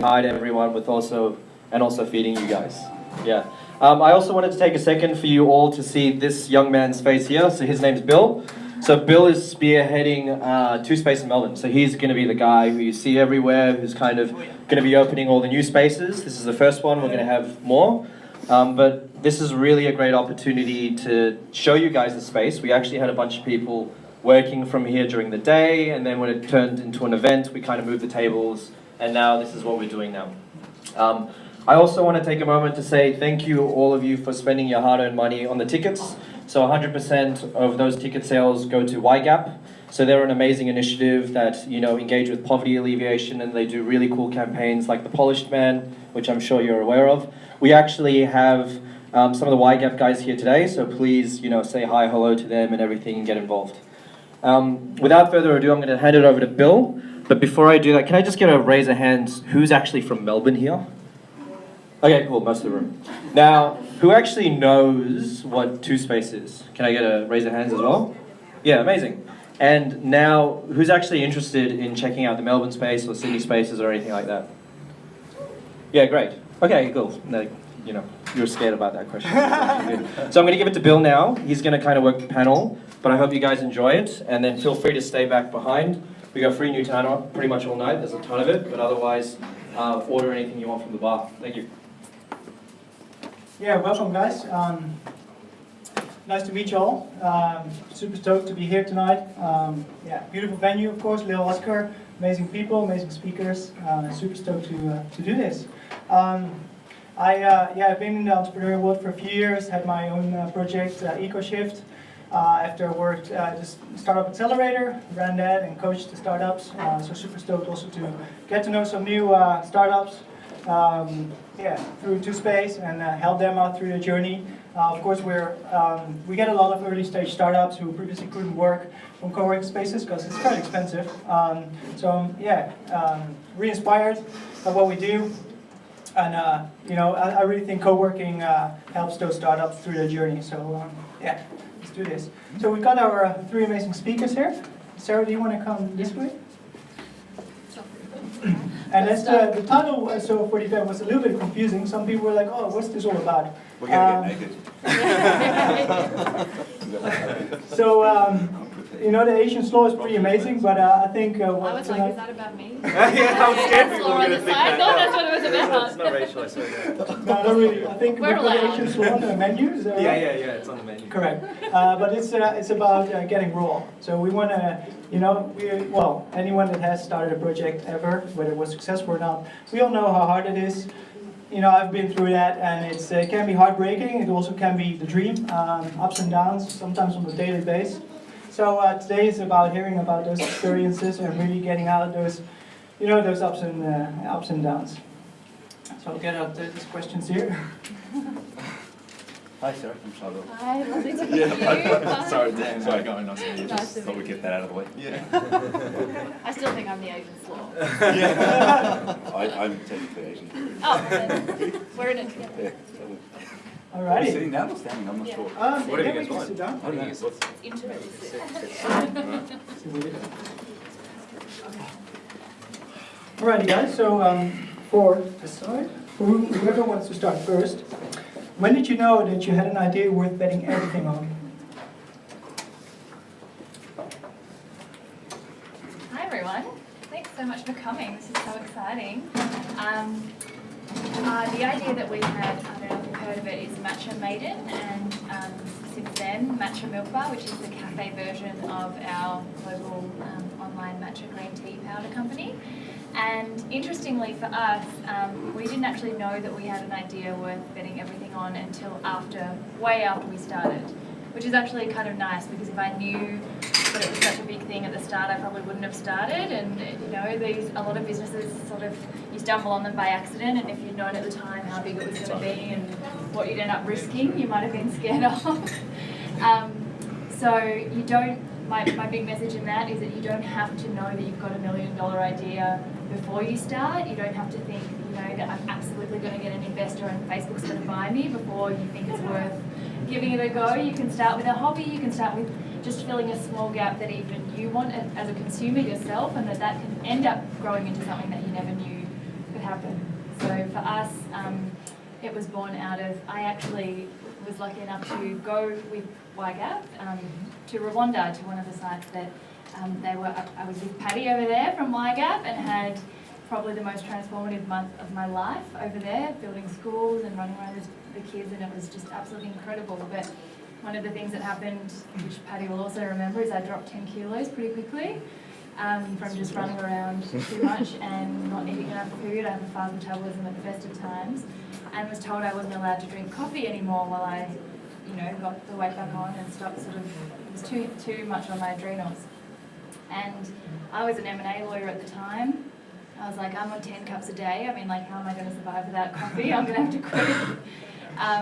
hi to everyone with also feeding you guys. Yeah. I also wanted to take a second for you all to see this young man's face here. So his name's Bill. So Bill is spearheading TwoSpace in Melbourne. So he's going to be the guy who you see everywhere, who's kind of going to be opening all the new spaces. This is the first one. We're going to have more. But this is really a great opportunity to show you guys the space. We actually had a bunch of people working from here during the day, and then when it turned into an event, we kind of moved the tables, and now this is what we're doing now. I also want to take a moment to say thank you, all of you, for spending your hard-earned money on the tickets. So 100% of those ticket sales go to YGAP. So they're an amazing initiative that, engage with poverty alleviation, and they do really cool campaigns like the Polished Man, which I'm sure you're aware of. We actually have some of the YGAP guys here today, so please, say hi, hello to them and everything and get involved. Without further ado, I'm going to hand it over to Bill. But before I do that, can I just get a raise of hands who's actually from Melbourne here? Okay, cool, most of the room. Now, who actually knows what TwoSpace is? Can I get a raise of hands as well? Yeah, amazing. And now, who's actually interested in checking out the Melbourne space or Sydney spaces or anything like that? Yeah, great. Okay, cool. No, you were scared about that question. So I'm going to give it to Bill now. He's going to kind of work the panel, but I hope you guys enjoy it, and then feel free to stay back behind. We got free Nutella pretty much all night. There's a ton of it, but otherwise, order anything you want from the bar. Thank you. Yeah, welcome guys. Nice to meet you all. Super stoked to be here tonight. Yeah, beautiful venue, of course, Lil Oscar, amazing people, amazing speakers. Super stoked to do this. I've been in the entrepreneurial world for a few years, had my own project, EcoShift. After I worked at a startup accelerator, ran that and coached the startups. So super stoked also to get to know some new startups. Through TwoSpace and help them out through the journey. Of course, we get a lot of early stage startups who previously couldn't work from co-working spaces because it's quite expensive. Really inspired by what we do, and I really think co-working helps those startups through their journey. So let's do this. So we've got our three amazing speakers here. Sarah, do you want to come this way? And as the title for the event was a little bit confusing. Some people were like, "Oh, what's this all about?" We're gonna get naked. The Asian slow is pretty amazing, but I think I was like, is that about me? Yeah, I'm scared people are gonna think that. I thought that's what it was about. It's not racial, I swear. No, not really. I think we've got Asian slow on the menu. Is that right? Yeah, it's on the menu. Correct. But it's about getting raw. So we want to, anyone that has started a project ever, whether it was successful or not, we all know how hard it is. I've been through that, and it can be heartbreaking. It also can be the dream, ups and downs, sometimes on a daily basis. So today is about hearing about those experiences and really getting out those, those ups and downs. So I'll get out these questions here. Hi, Sarah. I'm Charlotte. Hi, lovely to meet you. Sorry, Dan. Sorry, going on. Just thought we'd get that out of the way. Yeah. I still think I'm the Asian slaw. Yeah. I'm technically Asian. Oh, then we're in it together. Yeah. Alrighty. Are you sitting down or standing? I'm not sure. What do you guys want? Sit down. I don't know. It's intimate. Alrighty, guys. So for this side, whoever wants to start first. When did you know that you had an idea worth betting everything on? Hi everyone. Thanks so much for coming. This is so exciting. The idea that we had, I don't know if you've heard of it, is Matcha Maiden, and since then Matcha Milk Bar, which is the cafe version of our global online matcha green tea powder company. And interestingly for us, we didn't actually know that we had an idea worth betting everything on until way after we started, which is actually kind of nice, because if I knew that it was such a big thing at the start, I probably wouldn't have started. And a lot of businesses you stumble on them by accident, and if you'd known at the time how big it was going to be and what you'd end up risking, you might have been scared off. My big message in that is that you don't have to know that you've got $1 million idea before you start. You don't have to think, that I'm absolutely going to get an investor and Facebook's going to buy me before you think it's worth giving it a go. You can start with a hobby, you can start with just filling a small gap that even you want as a consumer yourself, and that can end up growing into something that you never knew could have happen. So for us, it was born out of, I actually was lucky enough to go with YGAP to Rwanda, to one of the sites that I was with Paddy over there from YGAP, and had probably the most transformative month of my life over there, building schools and running around with the kids, and it was just absolutely incredible. But one of the things that happened, which Paddy will also remember, is I dropped 10 kilos pretty quickly from just running around too much and not eating enough food. I have a fast metabolism at the best of times, and was told I wasn't allowed to drink coffee anymore while I, got the weight back on and stopped it was too much on my adrenals. And I was an M&A lawyer at the time. I was like, I'm on 10 cups a day. I mean, like, how am I going to survive without coffee? I'm going to have to quit.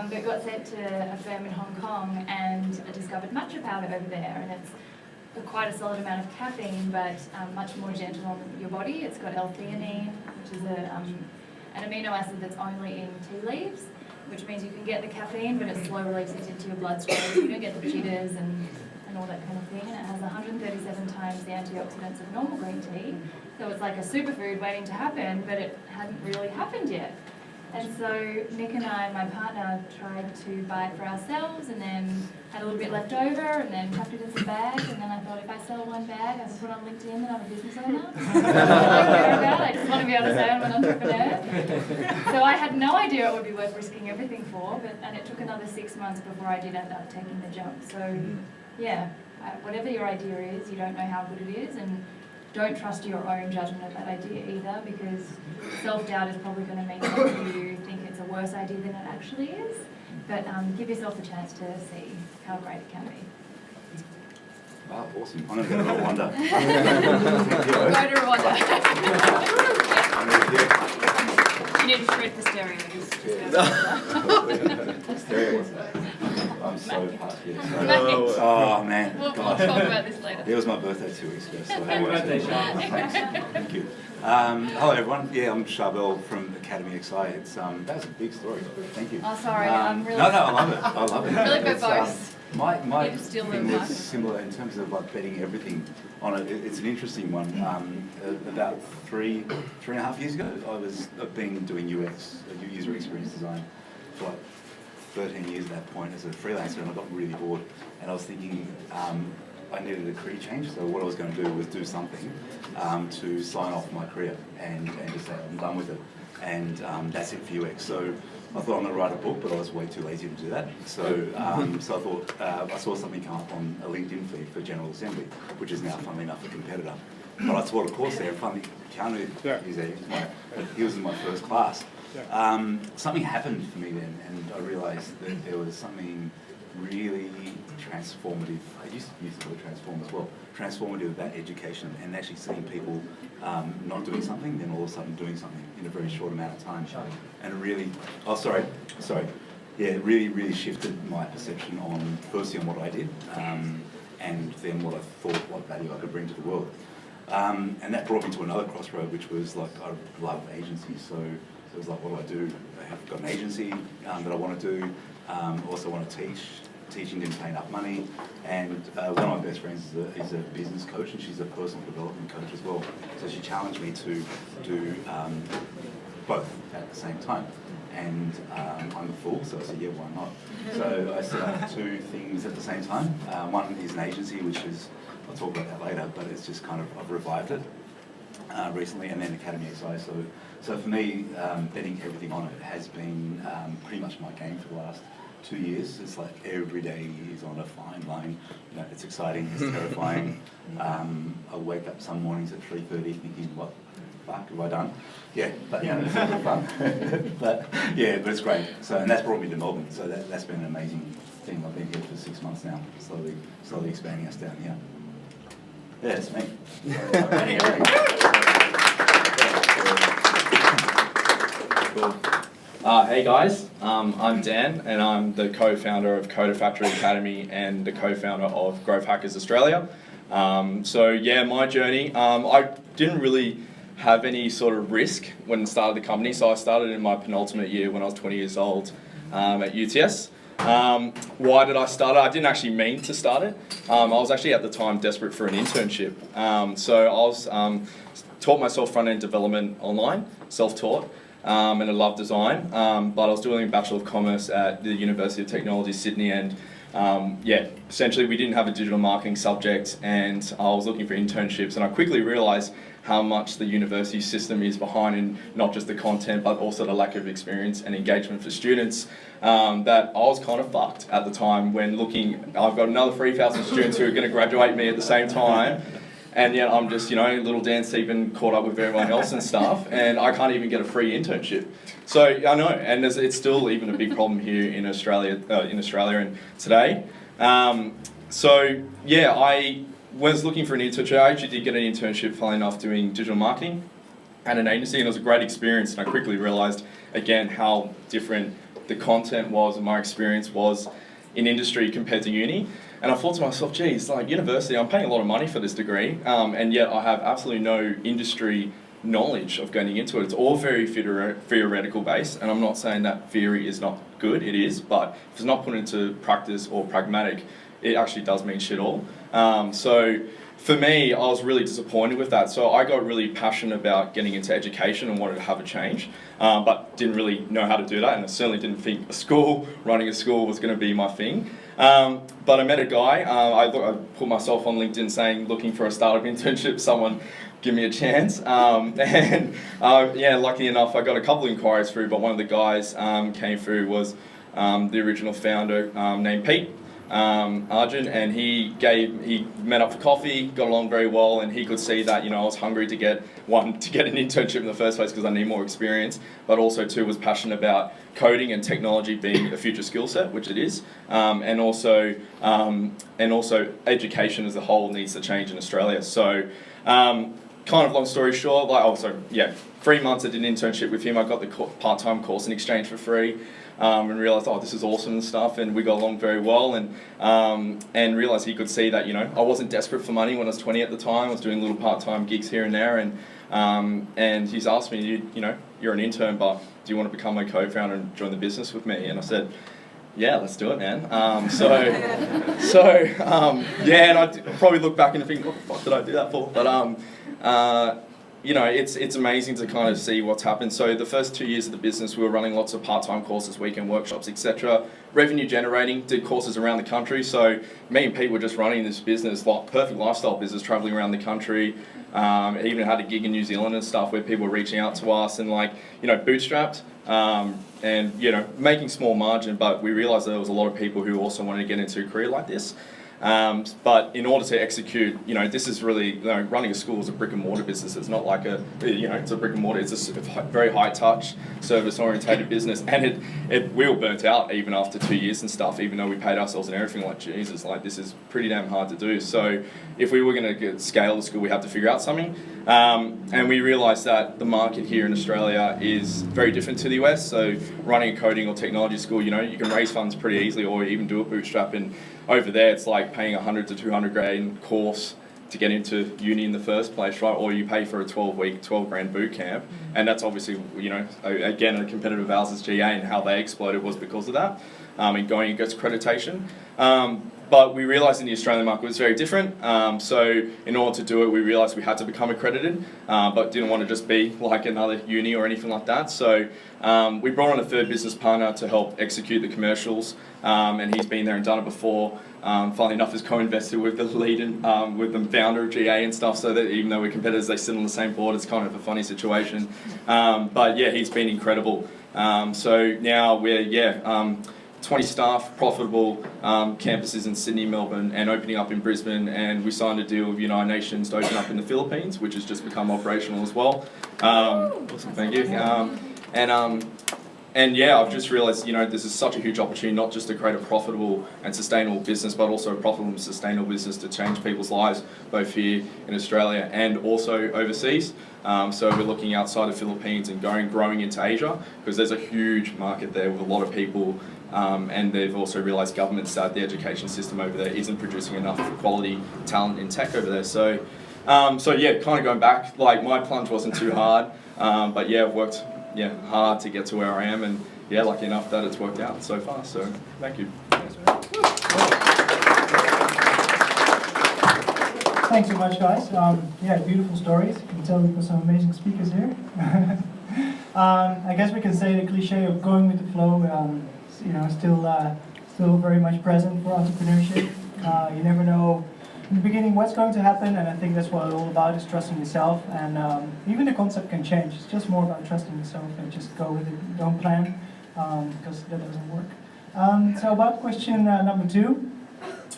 But got sent to a firm in Hong Kong, and I discovered matcha powder over there. And it's quite a solid amount of caffeine, but much more gentle on your body. It's got L-theanine, which is an amino acid that's only in tea leaves, which means you can get the caffeine, but it slow releases into your bloodstream. You don't get the jitters and all that kind of thing. And it has 137 times the antioxidants of normal green tea. So it's like a superfood waiting to happen, but it hadn't really happened yet. And so Nick and I, my partner, tried to buy it for ourselves, and then had a little bit left over, and then tucked it in some bags. And then I thought, if I sell one bag, I can put on LinkedIn that I'm a business owner. I just want to be able to say I'm an entrepreneur. So I had no idea it would be worth risking everything for, and it took another 6 months before I did end up taking the jump. So yeah, whatever your idea is, you don't know how good it is, and don't trust your own judgment of that idea either, because self-doubt is probably going to mean that you think it's a worse idea than it actually is. But give yourself a chance to see how great it can be. Wow, awesome. I'm going to go to Rwanda. Go to Rwanda. I'm going to You need to shred for stereo. Stereo. I'm so happy. Oh man, We'll gosh. talk about this later. It was my birthday 2 weeks ago. So Happy birthday, Sean. Thanks. Thank you. Hello everyone. Yeah, I'm Charbel from Academy XI. It's that was a big story. Thank you. Oh, sorry, I'm really... No, I love it. I love it. Really It's, verbose. My You steal thing the is mic. similar in terms of like betting everything on it. It's an interesting one. About three and a half years ago, I've been doing UX, user experience design, for like 13 years at that point as a freelancer, and I got really bored. And I was thinking I needed a career change, so what I was going to do was do something to sign off my career and just say I'm done with it. And that's it for UX. So I thought I'm going to write a book, but I was way too lazy to do that. So so I thought I saw something come up on a LinkedIn feed for General Assembly, which is now, funnily enough, a competitor. But I taught a course there, and funnily, Keanu, he was in my first class. Something happened for me then, and I realised that there was something really transformative. I used to use the word transform as well. Transformative about education and actually seeing people not doing something, then all of a sudden doing something in a very short amount of time. And it really, it really shifted my perception on, firstly on what I did, and then what I thought, what value I could bring to the world. And that brought me to another crossroad, which was like, I love agencies, so it was like, what do I do? I have got an agency that I want to do, also want to teach. Teaching didn't pay enough money, and one of my best friends is a business coach, and she's a personal development coach as well. So she challenged me to do both at the same time. And I'm a fool, so I said, yeah, why not? So I set up 2 things at the same time. One is an agency, which is, I'll talk about that later, but it's just kind of, I've revived it recently, and then Academy XI. So for me, betting everything on it has been pretty much my game for the last 2 years. It's like every day is on a fine line. You know, it's exciting, it's terrifying. I wake up some mornings at 3:30 thinking, what the fuck have I done? Yeah, but you know, it's a bit fun. but it's great. So, and that's brought me to Melbourne. So that's been an amazing thing. I've been here for 6 months now, slowly expanding us down here. Yeah, it's me. Cool. Hey guys, I'm Dan, and I'm the co-founder of Coder Factory Academy and the co-founder of Growth Hackers Australia. So yeah, my journey, I didn't really have any sort of risk when I started the company, so I started in my penultimate year when I was 20 years old at UTS. Why did I start it? I didn't actually mean to start it. I was actually at the time desperate for an internship. So I was taught myself front-end development online, self-taught. and I love design, but I was doing a Bachelor of Commerce at the University of Technology, Sydney, and yeah, essentially we didn't have a digital marketing subject, and I was looking for internships, and I quickly realised how much the university system is behind in not just the content, but also the lack of experience and engagement for students, that I was kind of fucked at the time when looking, I've got another 3,000 students who are going to graduate me at the same time, and yet I'm just, little Dan Stephen caught up with everyone else and stuff, and I can't even get a free internship. So I know, and it's still even a big problem here in Australia and today. So yeah, I was looking for an internship. I actually did get an internship, funnily enough, doing digital marketing at an agency, and it was a great experience, and I quickly realised, again, how different the content was and my experience was in industry compared to uni. And I thought to myself, geez, like university, I'm paying a lot of money for this degree, and yet I have absolutely no industry knowledge of getting into it. It's all very theoretical based, and I'm not saying that theory is not good, it is, but if it's not put into practice or pragmatic, it actually does mean shit all. So for me, I was really disappointed with that. So I got really passionate about getting into education and wanted to have a change, but didn't really know how to do that, and I certainly didn't think running a school was going to be my thing. But I met a guy, I put myself on LinkedIn saying, looking for a startup internship, someone give me a chance. Yeah, lucky enough, I got a couple of inquiries through, but one of the guys came through was the original founder named Pete. Arjun, and he met up for coffee, got along very well, and he could see that I was hungry to get an internship in the first place because I need more experience, but also two, was passionate about coding and technology being a future skill set, which it is, and also education as a whole needs to change in Australia. So kind of long story short, 3 months I did an internship with him. I got the part-time course in exchange for free. And realised, this is awesome and stuff, and we got along very well, and realised he could see that, I wasn't desperate for money when I was 20 at the time. I was doing little part-time gigs here and there, and he's asked me, you're an intern, but do you want to become my co-founder and join the business with me? And I said, yeah, let's do it, man. Yeah, and I probably look back and think, what the fuck did I do that for? But it's amazing to kind of see what's happened. So the first 2 years of the business, we were running lots of part-time courses, weekend workshops, etc. Revenue generating, did courses around the country. So me and Pete were just running this business, perfect lifestyle business, traveling around the country. Even had a gig in New Zealand and stuff where people were reaching out to us and bootstrapped. And making small margin, but we realised that there was a lot of people who also wanted to get into a career like this. But in order to execute, this is really, running a school is a brick and mortar business. It's not like it's a brick and mortar. It's a very high touch, service orientated business, and we were burnt out even after 2 years and stuff. Even though we paid ourselves and everything, Jesus, this is pretty damn hard to do. So if we were going to scale the school, we had to figure out something. And we realised that the market here in Australia is very different to the US. So running a coding or technology school, you can raise funds pretty easily, or even do a bootstrap. And over there, it's like paying $100 to $200 course to get into uni in the first place, right? Or you pay for a 12-week, $12,000 boot camp, and that's obviously, again, a competitive of ours is GA, and how they exploded was because of that, and going against accreditation. But we realised in the Australian market it was very different. So in order to do it, we realised we had to become accredited, but didn't want to just be like another uni or anything like that. So we brought on a third business partner to help execute the commercials, and he's been there and done it before. Funnily enough, has co-invested with the lead and with the founder of GA and stuff, so that even though we're competitors, they sit on the same board. It's kind of a funny situation. But yeah, he's been incredible. So now we're 20 staff, profitable campuses in Sydney, Melbourne, and opening up in Brisbane. And we signed a deal with United Nations to open up in the Philippines, which has just become operational as well. Awesome, thank you. And yeah, I've just realised, this is such a huge opportunity, not just to create a profitable and sustainable business, but also a profitable and sustainable business to change people's lives, both here in Australia and also overseas. So we're looking outside of Philippines and growing into Asia, because there's a huge market there with a lot of people. And they've also realised governments that the education system over there isn't producing enough quality talent in tech over there. So yeah, kind of going back, my plunge wasn't too hard, but yeah, I've worked hard to get to where I am, and yeah, lucky enough that it's worked out so far. So thank you. Thanks so much, guys. Beautiful stories. You can tell we've got some amazing speakers here. I guess we can say the cliche of going with the flow, still very much present for entrepreneurship. You never know in the beginning what's going to happen, and I think that's what it's all about, is trusting yourself. And even the concept can change. It's just more about trusting yourself and just go with it. Don't plan, because that doesn't work. So about question number 2,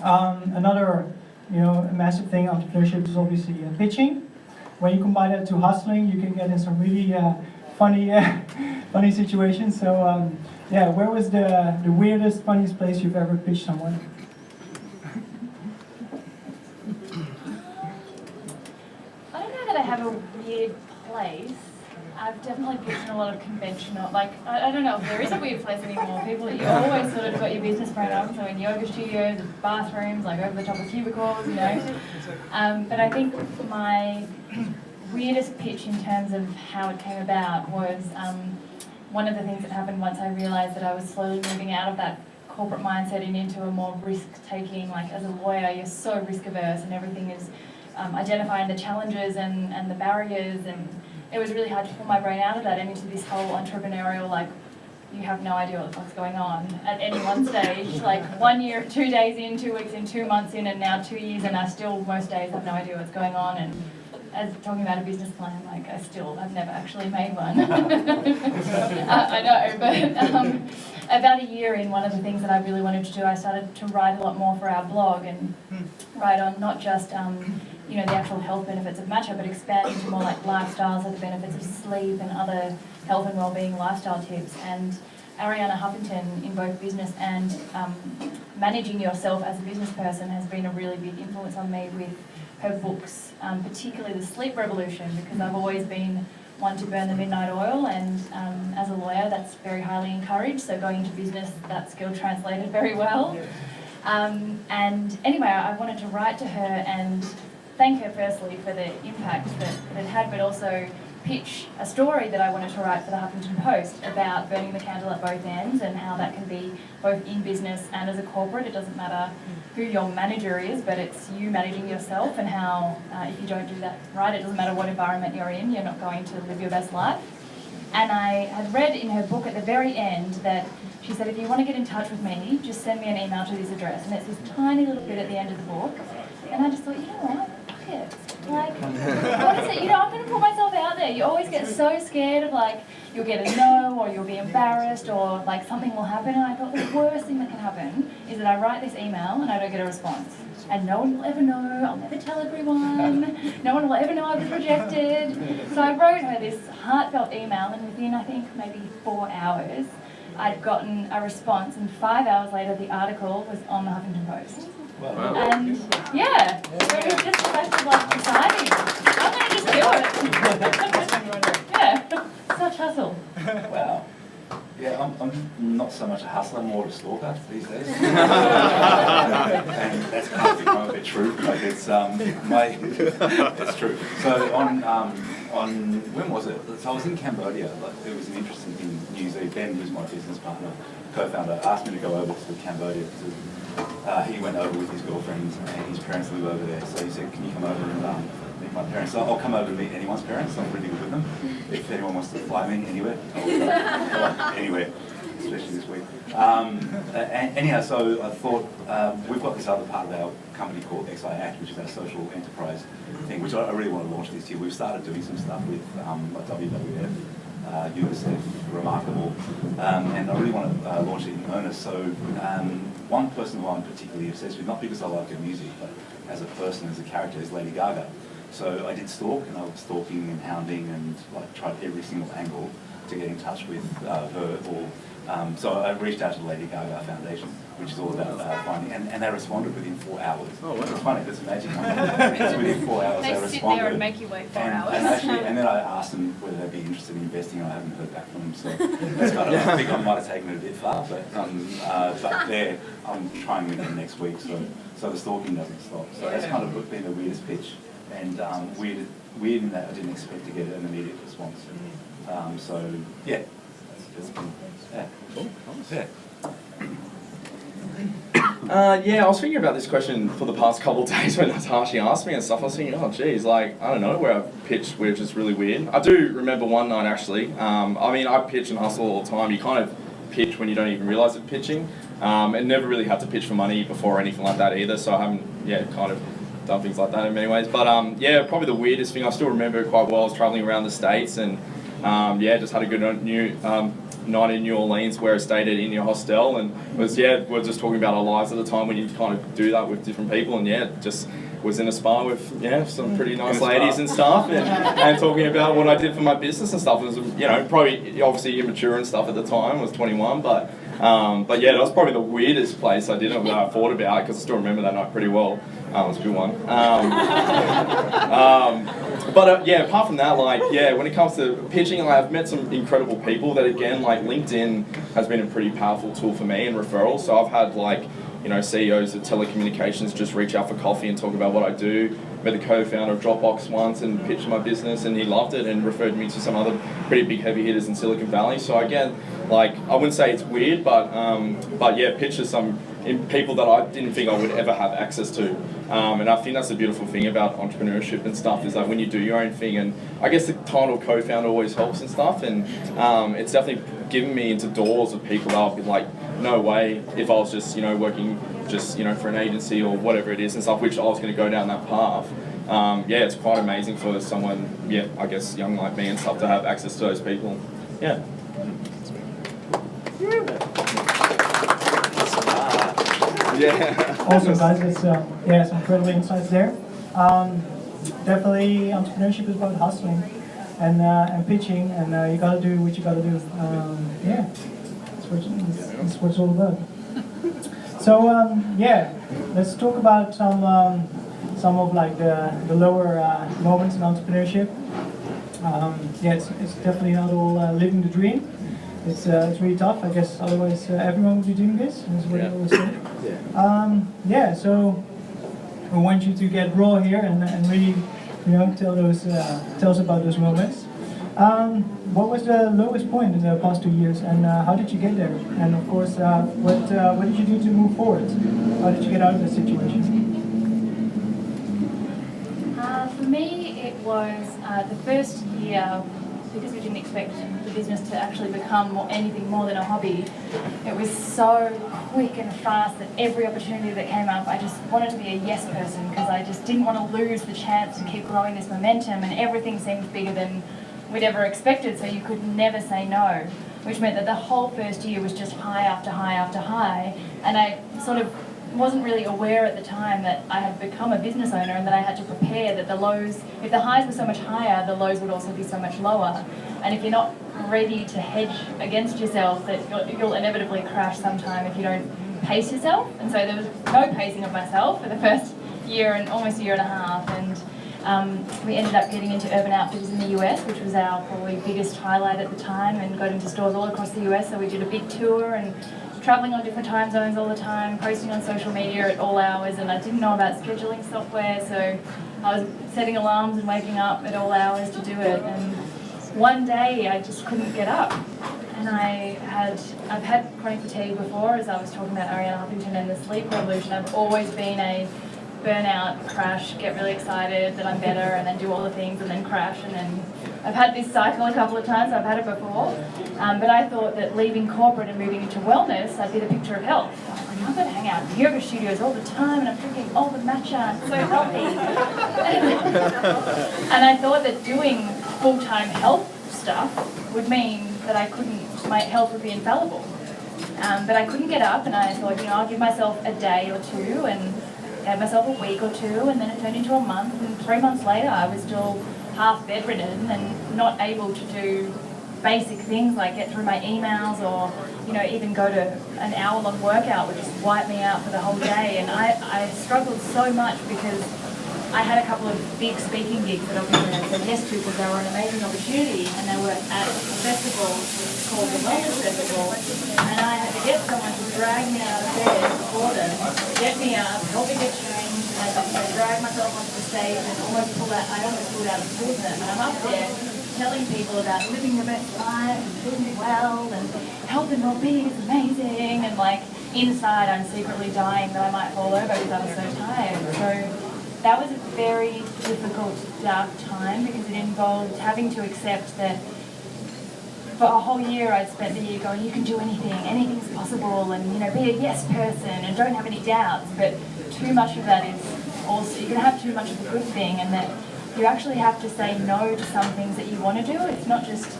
another massive thing in entrepreneurship is obviously pitching. When you combine that to hustling, you can get in some really funny situations. So yeah, where was the weirdest, funniest place you've ever pitched someone? I don't know that I have a weird place. I've definitely pitched in a lot of conventional, like, I don't know if there is a weird place anymore. People, you always sort of got your business program, so in yoga studios, bathrooms, like over the top of cubicles, But I think my weirdest pitch in terms of how it came about was one of the things that happened once I realised that I was slowly moving out of that corporate mindset and into a more risk-taking, like as a lawyer, you're so risk-averse and everything is identifying the challenges and the barriers, and it was really hard to pull my brain out of that and into this whole entrepreneurial, like, you have no idea what the fuck's going on at any one stage. Like 1 year, 2 days in, 2 weeks in, 2 months in, and now 2 years, and I still most days have no idea what's going on. And as talking about a business plan, like I've never actually made one. I know, but about a year in, one of the things that I really wanted to do, I started to write a lot more for our blog and write on not just the actual health benefits of matcha, but expand into more like lifestyles, like the benefits of sleep and other health and well-being lifestyle tips. And Ariana Huffington, in both business and managing yourself as a business person, has been a really big influence on me with her books, particularly The Sleep Revolution, because I've always been one to burn the midnight oil, and as a lawyer that's very highly encouraged, so going into business that skill translated very well. And anyway, I wanted to write to her and thank her firstly for the impact that it had, but also pitch a story that I wanted to write for the Huffington Post about burning the candle at both ends and how that can be both in business and as a corporate. It doesn't matter who your manager is, but it's you managing yourself, and how if you don't do that right, it doesn't matter what environment you're in, you're not going to live your best life. And I had read in her book at the very end that she said, if you want to get in touch with me, just send me an email to this address. And it's this tiny little bit at the end of the book. And I just thought, you know what? Fuck it. Like, what is it? I'm going to put myself out there. You always get so scared of, like, you'll get a no, or you'll be embarrassed, or, like, something will happen. And I thought the worst thing that can happen is that I write this email and I don't get a response. And no one will ever know. I'll never tell everyone. No one will ever know I was rejected. So I wrote her this heartfelt email, and within, I think, maybe 4 hours, I'd gotten a response. And 5 hours later, the article was on the Huffington Post. Wow. And yeah, so it was just a question of like deciding, I'm going to just do it. Yeah, such hustle. Wow. Yeah, I'm not so much a hustler, more of a stalker these days. And that's kind of become a bit true. Like it's it's true. So on when was it? So I was in Cambodia. Like it was an interesting thing. New Zealand. Ben, who's my business partner, co-founder, asked me to go over to Cambodia because he went over with his girlfriend and his parents live over there. So he said, "Can you come over and meet my parents?" So I'll come over and meet anyone's parents. I'm really good with them. If anyone wants to fly me anywhere, I'll anywhere, especially this week. And anyhow, so I thought we've got this other part of our company called XI Act, which is our social enterprise thing, which I really want to launch this year. We've started doing some stuff with like WWF, UNICEF, Remarkable, and I really want to launch it in earnest. So one person who I'm particularly obsessed with, not because I like her music, but as a person, as a character, is Lady Gaga. So I did stalk, and I was stalking and hounding and like tried every single angle to get in touch with her. So I reached out to the Lady Gaga Foundation, which is all about finding, and they responded within 4 hours. Oh, wow. It's funny, that's a magic number. Because within 4 hours they responded. They sit there and make you wait 4 hours. And then I asked them whether they'd be interested in investing, and I haven't heard back from them. So that's kind of, I think I might have taken it a bit far, but there, I'm trying with them next week, so the stalking doesn't stop. So that's kind of been the weirdest pitch. And weird in that I didn't expect to get an immediate response. So yeah, yeah. Cool. Yeah. Yeah, I was thinking about this question for the past couple of days when Natasha asked me and stuff. I was thinking, oh geez, like, I don't know where I've pitched, which is really weird. I do remember one night actually. I mean, I pitch and hustle all the time. You kind of pitch when you don't even realise it's pitching. And never really had to pitch for money before or anything like that either, so I haven't, kind of done things like that in many ways. But probably the weirdest thing, I still remember it quite well. I was travelling around the States and just had a good night in New Orleans where I stayed at in your hostel, and we're just talking about our lives at the time when you kind of do that with different people, and just was in a spa with some pretty nice ladies and stuff, and talking about what I did for my business and stuff. It was probably obviously immature and stuff at the time. I was 21, but that was probably the weirdest place I did it that I thought about, because I still remember that night pretty well. It was a good one. Apart from that, when it comes to pitching, I've met some incredible people that, again, LinkedIn has been a pretty powerful tool for me in referrals. So I've had CEOs of telecommunications just reach out for coffee and talk about what I do. Met the co-founder of Dropbox once and pitched my business, and he loved it and referred me to some other pretty big heavy hitters in Silicon Valley. So again, I wouldn't say it's weird, but pitches some people that I didn't think I would ever have access to. And I think that's the beautiful thing about entrepreneurship and stuff, is that when you do your own thing, and I guess the title co-founder always helps and stuff, and it's definitely given me into doors of people that I'll be like, no way, if I was just working just for an agency or whatever it is and stuff, which I was going to go down that path. It's quite amazing for someone, I guess young like me and stuff, to have access to those people. Yeah. Awesome, guys. It's some incredible insights there. Definitely, entrepreneurship is about hustling and pitching, and you gotta do what you gotta do. That's what it's all about. So let's talk about some of the lower moments in entrepreneurship. It's definitely not all living the dream. It's really tough. I guess otherwise everyone would be doing this. That's what I always say. So I want you to get raw here and really, tell us about those moments. What was the lowest point in the past 2 years, and how did you get there? And of course, what did you do to move forward? How did you get out of the situation? For me, it was the first year, because we didn't expect the business to actually become anything more than a hobby. It was so quick and fast that every opportunity that came up, I just wanted to be a yes person, because I just didn't want to lose the chance to keep growing this momentum, and everything seemed bigger than we'd ever expected, so you could never say no, which meant that the whole first year was just high after high after high, and I sort of wasn't really aware at the time that I had become a business owner, and that I had to prepare that the lows, if the highs were so much higher, the lows would also be so much lower. And if you're not ready to hedge against yourself, that you'll inevitably crash sometime if you don't pace yourself. And so there was no pacing of myself for the first year and almost a year and a half. And we ended up getting into Urban Outfitters in the US, which was our probably biggest highlight at the time, and got into stores all across the US. So we did a big tour and traveling on different time zones all the time, posting on social media at all hours, and I didn't know about scheduling software, so I was setting alarms and waking up at all hours to do it. And one day I just couldn't get up, and I've had chronic fatigue before, as I was talking about Ariana Huffington and the sleep revolution. I've always been a burnout, crash, get really excited that I'm better, and then do all the things and then crash, and then I've had this cycle a couple of times. I've had it before, but I thought that leaving corporate and moving into wellness, I'd be the picture of health. I'm going to hang out in yoga studios all the time, and I'm drinking all the matcha, I'm so healthy. And I thought that doing full-time health stuff would mean that my health would be infallible. But I couldn't get up, and I thought, I'll give myself a day or two, and gave myself a week or two, and then it turned into a month, and 3 months later I was still half bedridden and not able to do basic things like get through my emails, or even go to an hour-long workout would just wipe me out for the whole day. And I struggled so much because I had a couple of big speaking gigs that obviously I said yes to because they were an amazing opportunity, and they were at a festival called the Wellness Festival, and I had to get someone to drag me out of bed for them, get me up, help me get changed, and I drag myself onto the stage and I almost pulled out of the them. And I'm up there telling people about living your best life and doing well and health and well-being is amazing, and inside I'm secretly dying that I might fall over because I was so tired. So that was a very difficult, dark time because it involved having to accept that for a whole year I'd spent the year going, you can do anything, anything's possible, and be a yes person and don't have any doubts. But too much of that is also, you can have too much of a good thing, and that you actually have to say no to some things that you want to do. It's not just